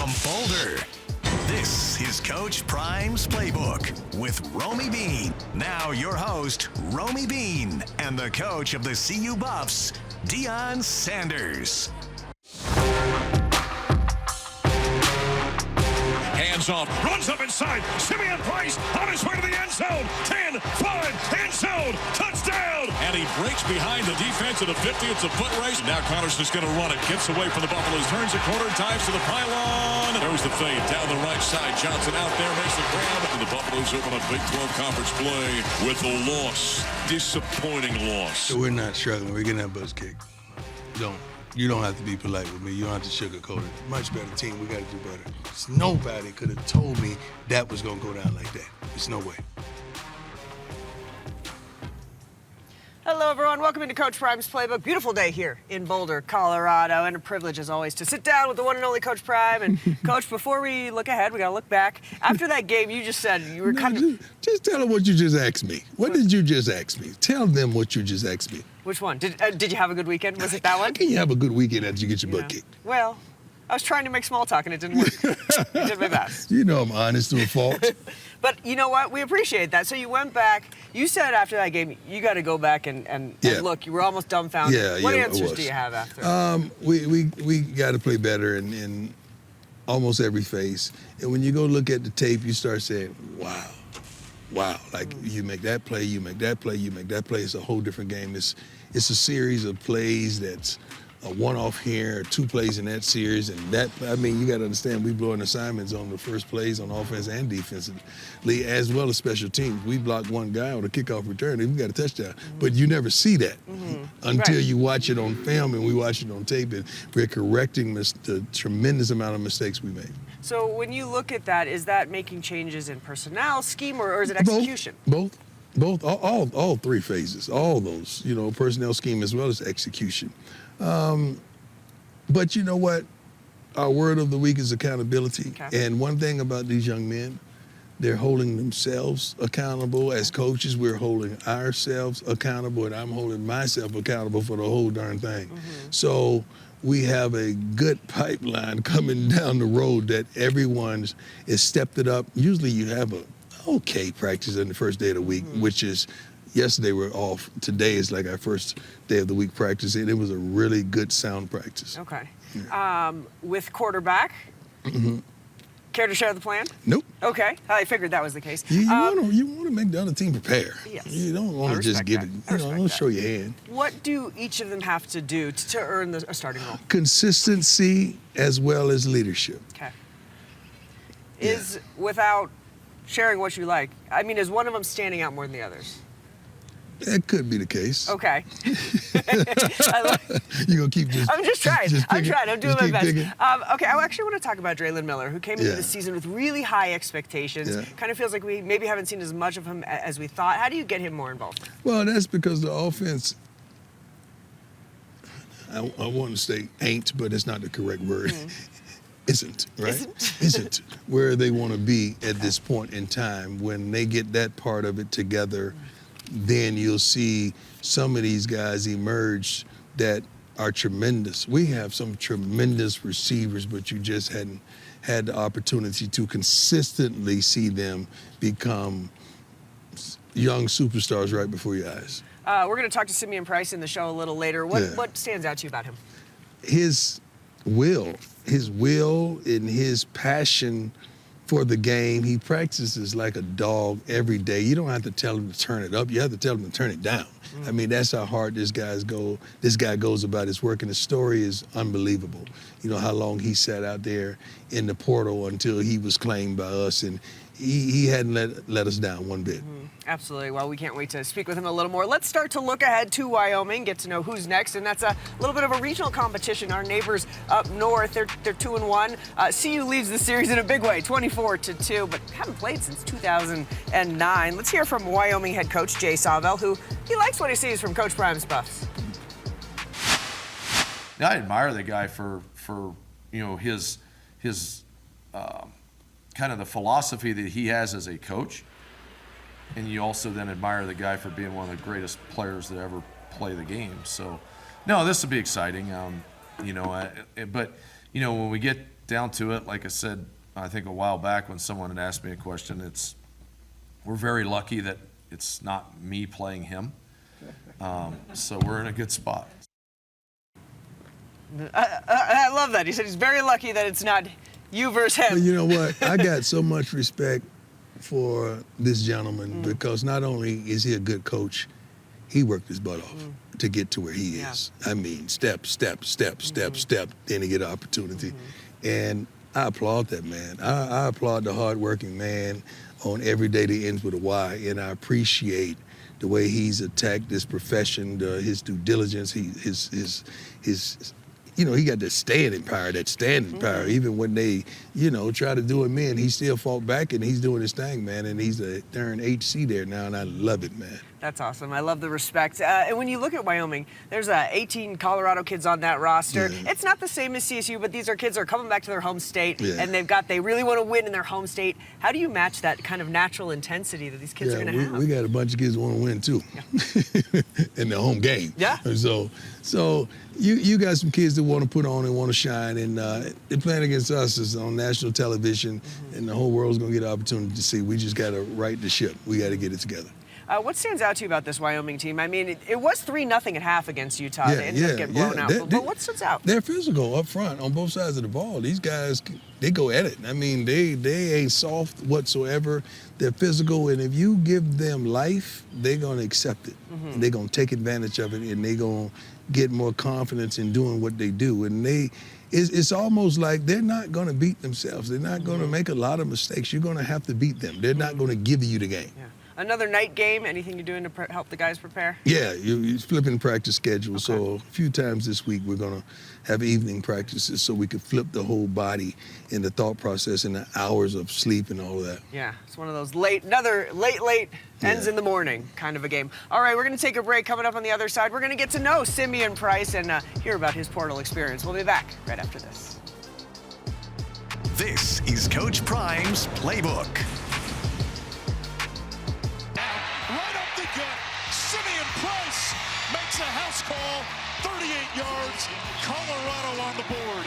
from Boulder, this is Coach Prime's Playbook with Romy Bean. Now your host, Romy Bean, and the coach of the CU Buffs, Deion Sanders. Hands off, runs up inside. Simeon Price on his way to the end zone. 10, 5, end zone, touchdown. And he breaks behind the defense at the 50. It's a foot race. Now Connor's just going to run it. Gets away from the Buffaloes. Turns the corner, dives to the pylon. There's the fade down the right side. Johnson out there makes the grab. And the Buffaloes open a Big 12 conference play with a loss. Disappointing loss. So we're not struggling. We're getting that buzz kick. You don't have to be polite with me. You don't have to sugarcoat it. Much better team. We got to do better. Nobody could have told me that was going to go down like that. There's no way. Hello, everyone. Welcome into Coach Prime's Playbook. Beautiful day here in Boulder, Colorado, and a privilege, as always, to sit down with the one and only Coach Prime. And, Coach, before we look ahead, we got to look back. After that game, you just said you were Just tell them what you just asked me. What did you just ask me? Tell them what you just asked me. Which one? Did you have a good weekend? Was it that one? How can you have a good weekend after you get your butt kicked? Well, I was trying to make small talk, and it didn't work. I did my best. You know I'm honest to a fault. But you know what? We appreciate that. So you went back. You said after that game, you got to go back and look. You were almost dumbfounded. What answers do you have after? We got to play better in almost every phase. And when you go look at the tape, you start saying, wow. Like you make that play, you make that play, you make that play. It's a whole different game. It's a series of plays that's a one-off here, 2 plays in that series, and that, I mean, you got to understand, we blowing assignments on the first plays on offense and defensively, as well as special teams. We blocked one guy on a kickoff return, and we got a touchdown. But you never see that until you watch it on film, and we watch it on tape, and we're correcting the tremendous amount of mistakes we made. So when you look at that, is that making changes in personnel, scheme, or is it execution? Both, all 3 phases, all those, personnel, scheme, as well as execution. But you know what? Our word of the week is accountability. Okay. And one thing about these young men, they're holding themselves accountable. As coaches, we're holding ourselves accountable, and I'm holding myself accountable for the whole darn thing. So we have a good pipeline coming down the road that everyone has stepped it up. Usually you have a okay practice on the first day of the week, which is yesterday we're off. Today is like our first day of the week practice, and it was a really good sound practice. Okay. Yeah. With quarterback, care to share the plan? Nope. Okay. I figured that was the case. You want to make the other team prepare. Yes. You don't want to just give it. Don't show your hand. What do each of them have to do to earn a starting role? Consistency as well as leadership. Okay. Without sharing what you like, I mean, is one of them standing out more than the others? That could be the case. Okay. You're going to keep just... I'm just trying. I'm doing my best. Okay, I actually want to talk about Dre'lon Miller, who came into the season with really high expectations. Yeah. Kind of feels like we maybe haven't seen as much of him as we thought. How do you get him more involved? Well, that's because the offense, I want to say ain't, but it's not the correct word. Isn't, right? Isn't where they want to be at this point in time. When they get that part of it together, then you'll see some of these guys emerge that are tremendous. We have some tremendous receivers, but you just hadn't had the opportunity to consistently see them become young superstars right before your eyes. We're going to talk to Simeon Price in the show a little later. What stands out to you about him? His will and his passion for the game. He practices like a dog every day. You don't have to tell him to turn it up. You have to tell him to turn it down. I mean, that's how hard this guy goes about his work, and the story is unbelievable. You know how long he sat out there in the portal until he was claimed by us, and he hadn't let us down one bit. Absolutely. Well, we can't wait to speak with him a little more. Let's start to look ahead to Wyoming, get to know who's next, and that's a little bit of a regional competition. Our neighbors up north, they're 2-1. CU leads the series in a big way, 24-2, but haven't played since 2009. Let's hear from Wyoming head coach Jay Sawvell, who he likes what he sees from Coach Prime's Buffs. Yeah, I admire the guy for his kind of the philosophy that he has as a coach. And you also then admire the guy for being one of the greatest players that ever play the game. So, no, this will be exciting. But when we get down to it, like I said, I think a while back when someone had asked me a question, we're very lucky that it's not me playing him. So we're in a good spot. I love that. He said he's very lucky that it's not you versus him. But you know what? I got so much respect for this gentleman because not only is he a good coach, he worked his butt off to get to where he is. I mean, step, step, step, step, step, then he get an opportunity. And I applaud that man. I applaud the hardworking man on every day that ends with a Y, and I appreciate the way he's attacked this profession, his due diligence, his you know, he got that standing power. Even when they, you know, try to do him in, he still fought back, and he's doing his thing, man. And he's a darn HC there now, and I love it, man. That's awesome. I love the respect. And when you look at Wyoming, there's 18 Colorado kids on that roster. Yeah. It's not the same as CSU, but these are kids that are coming back to their home state, Yeah. and they really want to win in their home state. How do you match that kind of natural intensity that these kids are going to have? We got a bunch of kids who want to win too, in their home game. Yeah. So you got some kids that want to put on and want to shine, and they're playing against us. It's on national television, and the whole world's going to get an opportunity to see. We just got to right the ship. We got to get it together. What stands out to you about this Wyoming team? I mean, it was 3-0 at half against Utah. They ended up getting blown out. But what stands out? They're physical up front on both sides of the ball. These guys, they go at it. I mean, they ain't soft whatsoever. They're physical, and if you give them life, they're going to accept it. And they're going to take advantage of it, and they're going to get more confidence in doing what they do. And it's almost like they're not going to beat themselves. They're not going to make a lot of mistakes. You're going to have to beat them. They're not going to give you the game. Yeah. Another night game. Anything you're doing to help the guys prepare? Yeah, you're flipping practice schedule. Okay. So a few times this week we're going to have evening practices so we can flip the whole body in the thought process and the hours of sleep and all of that. Yeah, it's one of those late ends in the morning kind of a game. All right, we're going to take a break. Coming up on the other side, we're going to get to know Simeon Price and hear about his portal experience. We'll be back right after this. This is Coach Prime's Playbook. Right up the gut. Simeon Price makes a house call. 38 yards. Colorado on the board.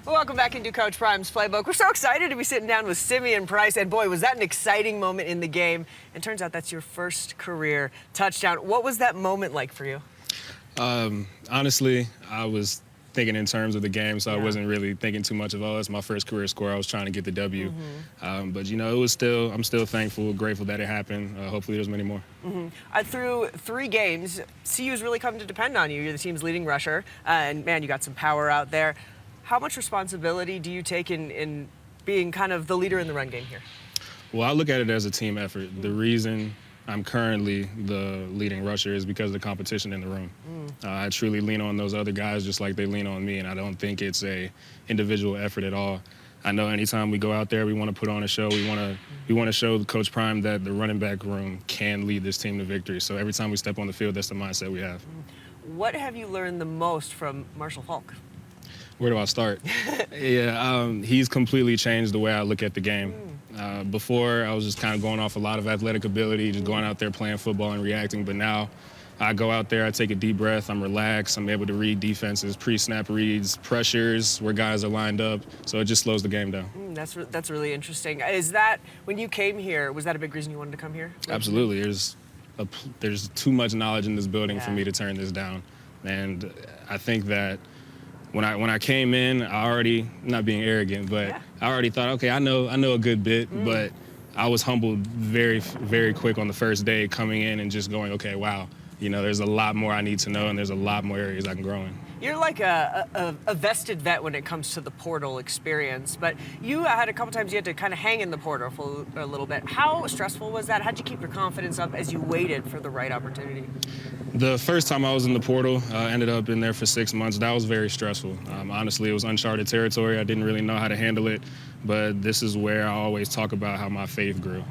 Well, welcome back into Coach Prime's Playbook. We're so excited to be sitting down with Simeon Price. And boy, was that an exciting moment in the game. And turns out that's your first career touchdown. What was that moment like for you? Honestly, I was thinking in terms of the game, so I wasn't really thinking too much of, it's my first career score. I was trying to get the W. But, you know, I'm still thankful, grateful that it happened. Hopefully there's many more. Through 3 games, CU's really come to depend on you. You're the team's leading rusher. And, man, you got some power out there. How much responsibility do you take in being kind of the leader in the run game here? Well, I look at it as a team effort. The reason I'm currently the leading rusher is because of the competition in the room. I truly lean on those other guys just like they lean on me, and I don't think it's a individual effort at all. I know anytime we go out there, we want to put on a show. We want to show Coach Prime that the running back room can lead this team to victory. So every time we step on the field, that's the mindset we have. What have you learned the most from Marshall Falk? Where do I start? He's completely changed the way I look at the game. Before, I was just kind of going off a lot of athletic ability, just going out there playing football and reacting. But now, I go out there, I take a deep breath, I'm relaxed, I'm able to read defenses, pre-snap reads, pressures, where guys are lined up. So it just slows the game down. That's really interesting. Is that, when you came here, was that a big reason you wanted to come here? Absolutely. There's too much knowledge in this building for me to turn this down. And I think that when I came in, I already, not being arrogant, but I already thought, okay, I know a good bit, but I was humbled very, very quick on the first day coming in and just going, okay, wow, you know, there's a lot more I need to know and there's a lot more areas I can grow in. You're like a vested vet when it comes to the portal experience, but you had a couple times you had to kind of hang in the portal for a little bit. How stressful was that? How'd you keep your confidence up as you waited for the right opportunity? The first time I was in the portal, ended up in there for 6 months. That was very stressful. Honestly, it was uncharted territory. I didn't really know how to handle it, but this is where I always talk about how my faith grew.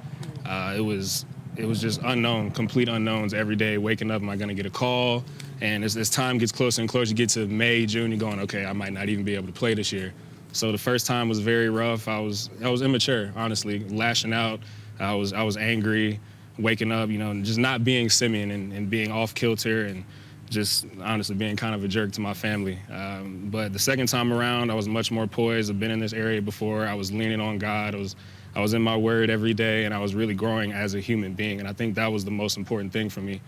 It was just unknown, complete unknowns every day. Waking up, am I going to get a call? And as time gets closer and closer, you get to May, June, you're going, okay, I might not even be able to play this year. So the first time was very rough. I was immature, honestly, lashing out. I was angry, waking up, you know, just not being Simeon and being off kilter and just honestly being kind of a jerk to my family. But the second time around, I was much more poised. I've been in this area before. I was leaning on God. I was in my word every day, and I was really growing as a human being. And I think that was the most important thing for me,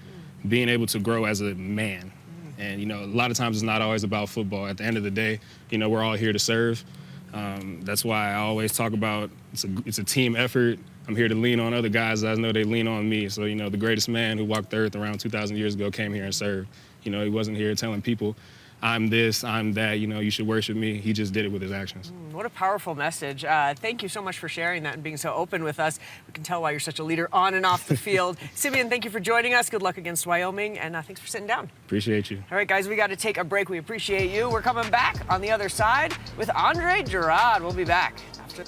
being able to grow as a man. And, you know, a lot of times it's not always about football. At the end of the day, you know, we're all here to serve. That's why I always talk about it's a team effort. I'm here to lean on other guys. I know they lean on me. So, you know, the greatest man who walked the earth around 2,000 years ago came here and served. You know, he wasn't here telling people, I'm this, I'm that, you know, you should worship me. He just did it with his actions. What a powerful message. Thank you so much for sharing that and being so open with us. We can tell why you're such a leader on and off the field. Simeon, thank you for joining us. Good luck against Wyoming, and thanks for sitting down. Appreciate you. All right, guys, we got to take a break. We appreciate you. We're coming back on the other side with Dre'lon. We'll be back after.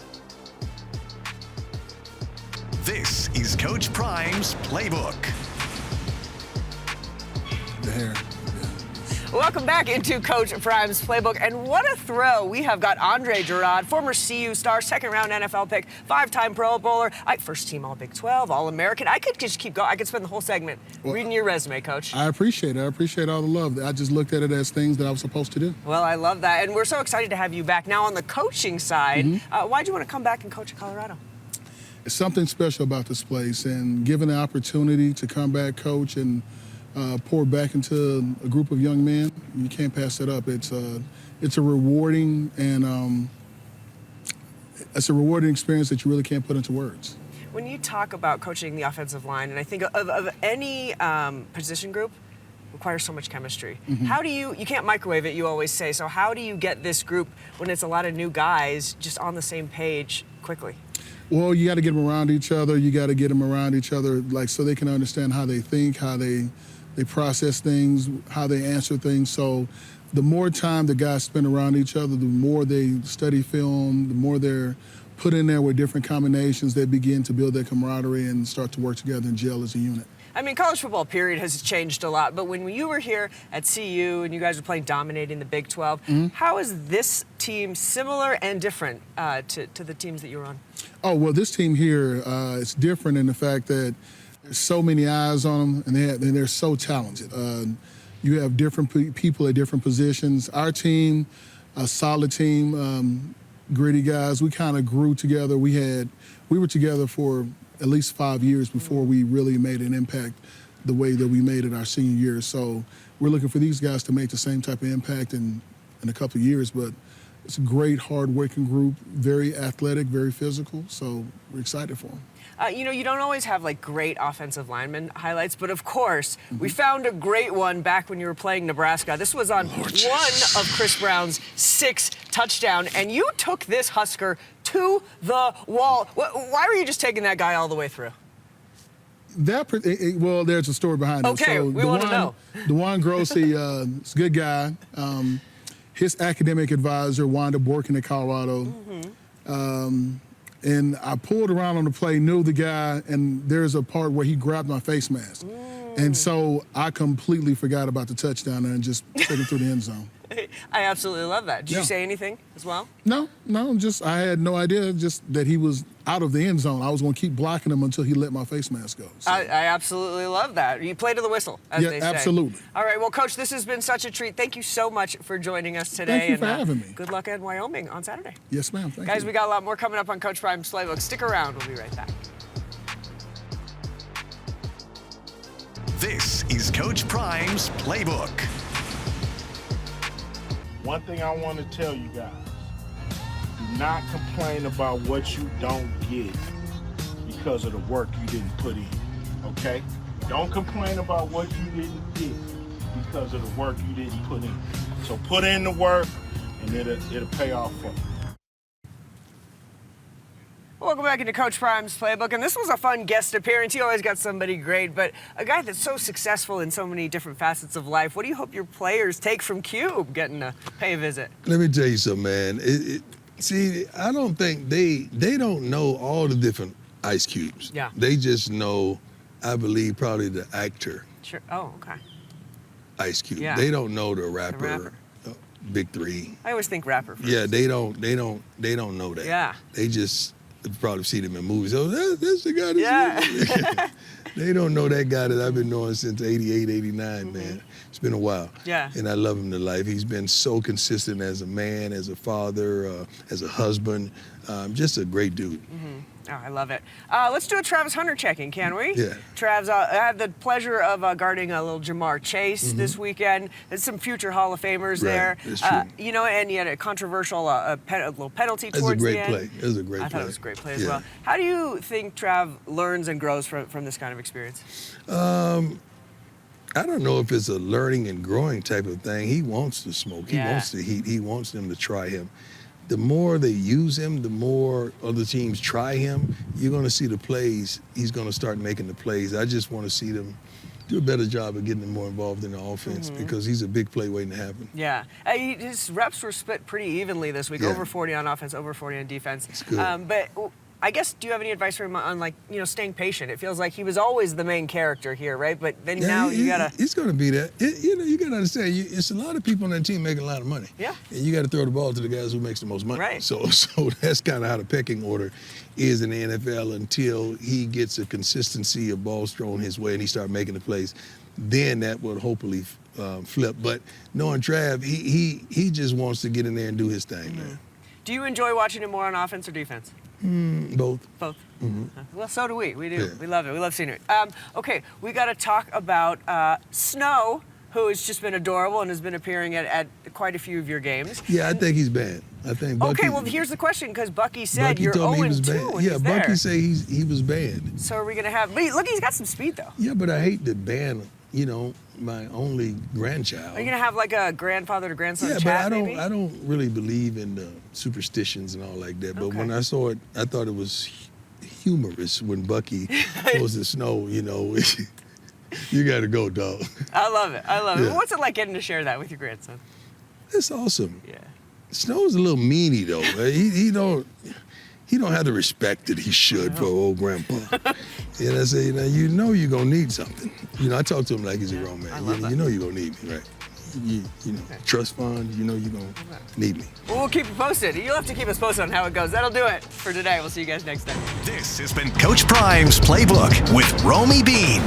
This is Coach Prime's Playbook. The hair. Welcome back into Coach Prime's Playbook, and what a throw. We have got Dre'lon, former CU star, second-round NFL pick, 5-time Pro Bowler, first-team All-Big 12, All-American. I could just keep going. I could spend the whole segment reading your resume, Coach. I appreciate it. I appreciate all the love. I just looked at it as things that I was supposed to do. Well, I love that, and we're so excited to have you back. Now, on the coaching side, why'd you want to come back and coach at Colorado? It's something special about this place, and given the opportunity to come back, coach, and pour back into a group of young men, you can't pass that up. It's a rewarding and it's a rewarding experience that you really can't put into words. When you talk about coaching the offensive line, and I think of any position group, requires so much chemistry. How do you can't microwave it, you always say, so how do you get this group, when it's a lot of new guys, just on the same page quickly? Well, you got to get them around each other. You got to get them around each other, like, so they can understand how they think, how they process things, how they answer things. So the more time the guys spend around each other, the more they study film, the more they're put in there with different combinations, they begin to build their camaraderie and start to work together and gel as a unit. I mean, college football, period, has changed a lot. But when you were here at CU and you guys were playing, dominating the Big 12, how is this team similar and different to the teams that you were on? Oh, well, this team here is different in the fact that there's so many eyes on them, and they're so talented. You have different people at different positions. Our team, a solid team, gritty guys. We kind of grew together. We were together for at least 5 years before we really made an impact the way that we made it our senior year. So we're looking for these guys to make the same type of impact in a couple of years. But it's a great, hard-working group, very athletic, very physical. So we're excited for them. You know, you don't always have like great offensive lineman highlights, but of course, we found a great one back when you were playing Nebraska. This was on one of Chris Brown's 6 touchdowns, and you took this Husker to the wall. Why were you just taking that guy all the way through? Well, there's a story behind it. Okay, so we want to know. DeJuan Grossi is a good guy. His academic advisor wound up working at Colorado. And I pulled around on the play, knew the guy, and there's a part where he grabbed my face mask. And so I completely forgot about the touchdown and just took him through the end zone. I absolutely love that. Did you say anything as well? No, I had no idea just that he was out of the end zone. I was going to keep blocking him until he let my face mask go. So. I absolutely love that. You play to the whistle, as they say. Absolutely. All right, well, Coach, this has been such a treat. Thank you so much for joining us today. Thank you for having me. Good luck in Wyoming on Saturday. Yes, ma'am. Thank you. Guys, we got a lot more coming up on Coach Prime's Playbook. Stick around. We'll be right back. This is Coach Prime's Playbook. One thing I want to tell you guys, do not complain about what you don't get because of the work you didn't put in, okay? Don't complain about what you didn't get because of the work you didn't put in. So put in the work and it'll pay off for you. Welcome back into Coach Prime's Playbook, and this was a fun guest appearance. You always got somebody great, but a guy that's so successful in so many different facets of life. What do you hope your players take from Cube getting to pay a visit? Let me tell you something, man. See, I don't think they don't know all the different Ice Cubes. Yeah. They just know, I believe, probably the actor. Sure. Oh, okay. Ice Cube. Yeah. They don't know the rapper. Big Three. I always think rapper first. Yeah, they don't know that. Yeah. They just probably see them in movies. Oh, that's the guy. Yeah. They don't know that guy that I've been knowing since 88, 89, man. It's been a while. Yeah. And I love him to life. He's been so consistent as a man, as a father, as a husband. Just a great dude. Oh, I love it. Let's do a Travis Hunter check-in, can we? Yeah. Travis, I had the pleasure of guarding a little Jamar Chase this weekend. There's some future Hall of Famers there. That's true. You know, and you had a controversial little penalty towards the end. It was a great play. I thought it was a great play as well. How do you think Trav learns and grows from this kind of experience? I don't know if it's a learning and growing type of thing. He wants to smoke. He wants the heat. He wants them to try him. The more they use him, the more other teams try him. You're going to see the plays. He's going to start making the plays. I just want to see them do a better job of getting him more involved in the offense because he's a big play waiting to happen. Yeah. His reps were split pretty evenly this week. Over 40 on offense, over 40 on defense. It's good. But I guess, do you have any advice for him on, like, you know, staying patient? It feels like he was always the main character here, right? But then now you got to... He's going to be that. You know, you got to understand, it's a lot of people on that team making a lot of money. Yeah. And you got to throw the ball to the guys who makes the most money. Right. So that's kind of how the pecking order is in the NFL until he gets a consistency of balls thrown his way and he start making the plays. Then that will hopefully flip. But knowing Trav, he just wants to get in there and do his thing, man. Do you enjoy watching him more on offense or defense? Both. Both. Well, so do we. We do. Yeah. We love it. We love seeing it. Okay, we got to talk about Snow, who has just been adorable and has been appearing at quite a few of your games. Yeah, I think he's banned. I think Bucky. Okay, well, here's the question, because Bucky said Bucky you're told me he was 0-2 banned. when Yeah, he's Bucky there. said he was banned. So are we going to have... But look, he's got some speed, though. Yeah, but I hate to ban, you know, my only grandchild. Are you going to have like a grandfather to grandson chat, but maybe? I don't really believe in the superstitions and all like that. But when I saw it, I thought it was humorous when Bucky goes to Snow, you know. You got to go, dog. I love it. I love it. Yeah. What's it like getting to share that with your grandson? It's awesome. Yeah. Snow's a little meanie, though. He don't have the respect that he should for old grandpa. And I say, you know you're going to need something. You know, I talk to him like he's a grown man. You know you're going to need me, right? You know, trust fund, you know you're going to need me. Well, we'll keep you posted. You'll have to keep us posted on how it goes. That'll do it for today. We'll see you guys next time. This has been Coach Prime's Playbook with Romy Bean.